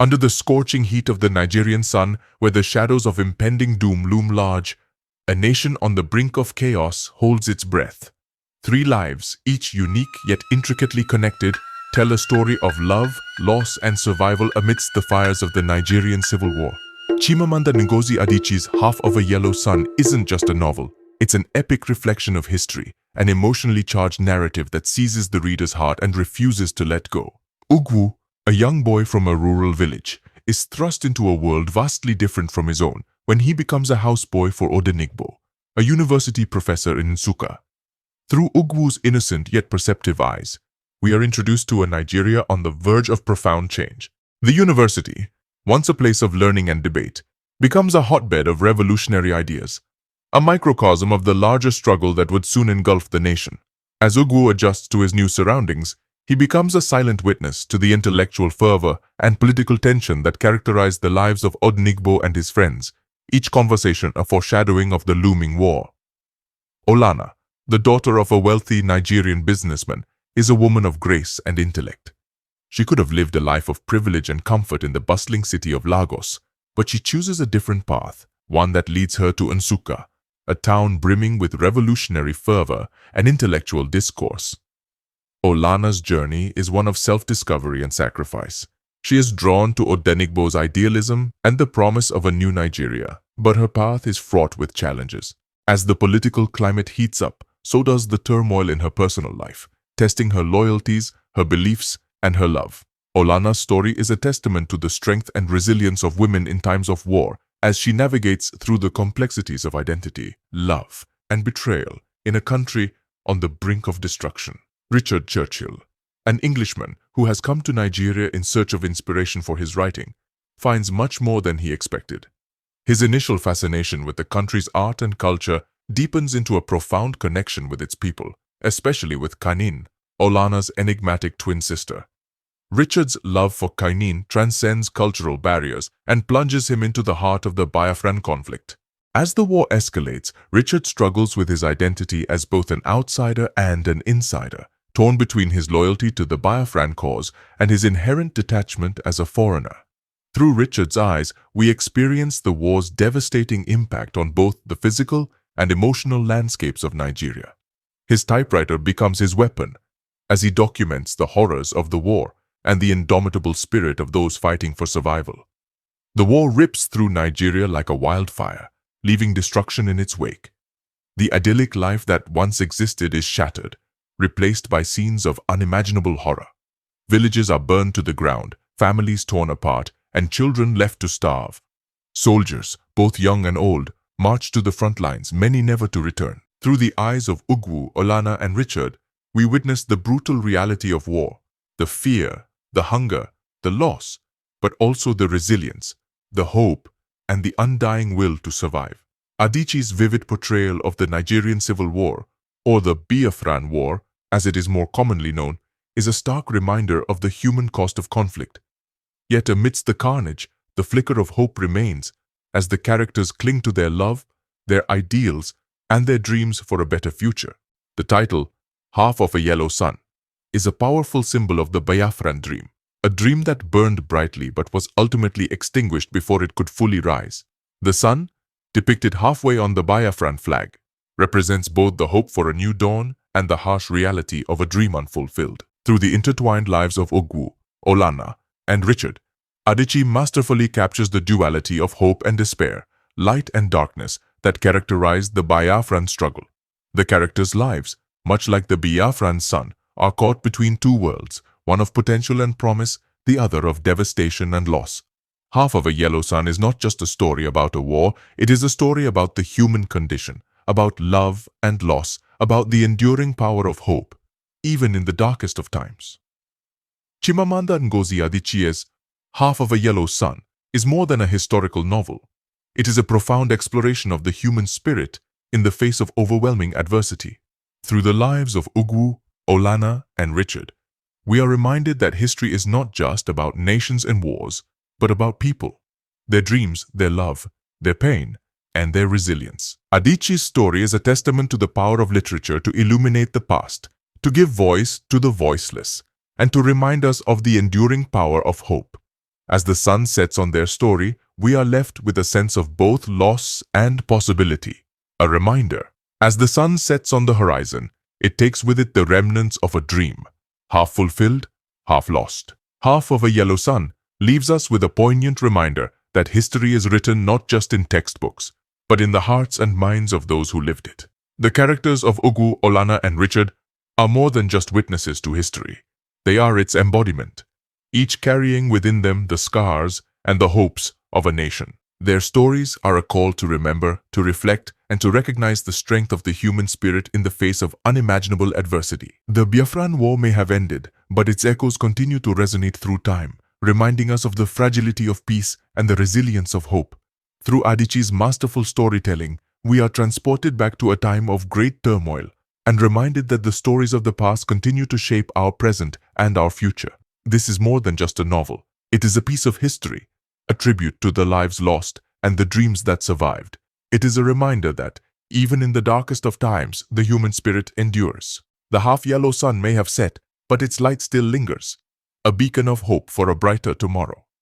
Under the scorching heat of the Nigerian sun, where the shadows of impending doom loom large, a nation on the brink of chaos holds its breath. 3 lives, each unique yet intricately connected, tell a story of love, loss, and survival amidst the fires of the Nigerian Civil War. Chimamanda Ngozi Adichie's Half of a Yellow Sun isn't just a novel. It's an epic reflection of history, an emotionally charged narrative that seizes the reader's heart and refuses to let go. Ugwu, a young boy from a rural village, is thrust into a world vastly different from his own when he becomes a houseboy for Odenigbo, a university professor in Nsukka. Through Ugwu's innocent yet perceptive eyes, we are introduced to a Nigeria on the verge of profound change. The university, once a place of learning and debate, becomes a hotbed of revolutionary ideas, a microcosm of the larger struggle that would soon engulf the nation. As Ugwu adjusts to his new surroundings, he becomes a silent witness to the intellectual fervor and political tension that characterized the lives of Odenigbo and his friends, each conversation a foreshadowing of the looming war. Olana, the daughter of a wealthy Nigerian businessman, is a woman of grace and intellect. She could have lived a life of privilege and comfort in the bustling city of Lagos, but she chooses a different path, one that leads her to Nsukka, a town brimming with revolutionary fervor and intellectual discourse. Olana's journey is one of self-discovery and sacrifice. She is drawn to Odenigbo's idealism and the promise of a new Nigeria, but her path is fraught with challenges. As the political climate heats up, so does the turmoil in her personal life, testing her loyalties, her beliefs, and her love. Olana's story is a testament to the strength and resilience of women in times of war, as she navigates through the complexities of identity, love, and betrayal in a country on the brink of destruction. Richard Churchill, an Englishman who has come to Nigeria in search of inspiration for his writing, finds much more than he expected. His initial fascination with the country's art and culture deepens into a profound connection with its people, especially with Kanin, Olana's enigmatic twin sister. Richard's love for Kanin transcends cultural barriers and plunges him into the heart of the Biafran conflict. As the war escalates, Richard struggles with his identity as both an outsider and an insider, torn between his loyalty to the Biafran cause and his inherent detachment as a foreigner. Through Richard's eyes, we experience the war's devastating impact on both the physical and emotional landscapes of Nigeria. His typewriter becomes his weapon, as he documents the horrors of the war and the indomitable spirit of those fighting for survival. The war rips through Nigeria like a wildfire, leaving destruction in its wake. The idyllic life that once existed is shattered, replaced by scenes of unimaginable horror. Villages are burned to the ground, families torn apart, and children left to starve. Soldiers, both young and old, march to the front lines, many never to return. Through the eyes of Ugwu, Olana, and Richard, we witness the brutal reality of war, the fear, the hunger, the loss, but also the resilience, the hope, and the undying will to survive. Adichie's vivid portrayal of the Nigerian Civil War, or the Biafran War, as it is more commonly known, is a stark reminder of the human cost of conflict. Yet amidst the carnage, the flicker of hope remains, as the characters cling to their love, their ideals, and their dreams for a better future. The title, Half of a Yellow Sun, is a powerful symbol of the Biafran dream, a dream that burned brightly but was ultimately extinguished before it could fully rise. The sun, depicted halfway on the Biafran flag, represents both the hope for a new dawn and the harsh reality of a dream unfulfilled. Through the intertwined lives of Ugwu, Olana, and Richard, Adichie masterfully captures the duality of hope and despair, light and darkness that characterized the Biafran struggle. The characters' lives, much like the Biafran sun, are caught between two worlds, one of potential and promise, the other of devastation and loss. Half of a Yellow Sun is not just a story about a war, it is a story about the human condition, about love and loss, about the enduring power of hope, even in the darkest of times. Chimamanda Ngozi Adichie's Half of a Yellow Sun is more than a historical novel. It is a profound exploration of the human spirit in the face of overwhelming adversity. Through the lives of Ugwu, Olana, and Richard, we are reminded that history is not just about nations and wars, but about people, their dreams, their love, their pain, and their resilience. Adichie's story is a testament to the power of literature to illuminate the past, to give voice to the voiceless, and to remind us of the enduring power of hope. As the sun sets on their story, we are left with a sense of both loss and possibility. A reminder, as the sun sets on the horizon, it takes with it the remnants of a dream, half fulfilled, half lost. Half of a yellow sun leaves us with a poignant reminder that history is written not just in textbooks, but in the hearts and minds of those who lived it. The characters of Ugwu, Olana, and Richard are more than just witnesses to history. They are its embodiment, each carrying within them the scars and the hopes of a nation. Their stories are a call to remember, to reflect, and to recognize the strength of the human spirit in the face of unimaginable adversity. The Biafran War may have ended, but its echoes continue to resonate through time, reminding us of the fragility of peace and the resilience of hope. Through Adichie's masterful storytelling, we are transported back to a time of great turmoil and reminded that the stories of the past continue to shape our present and our future. This is more than just a novel. It is a piece of history, a tribute to the lives lost and the dreams that survived. It is a reminder that, even in the darkest of times, the human spirit endures. The half-yellow sun may have set, but its light still lingers, a beacon of hope for a brighter tomorrow.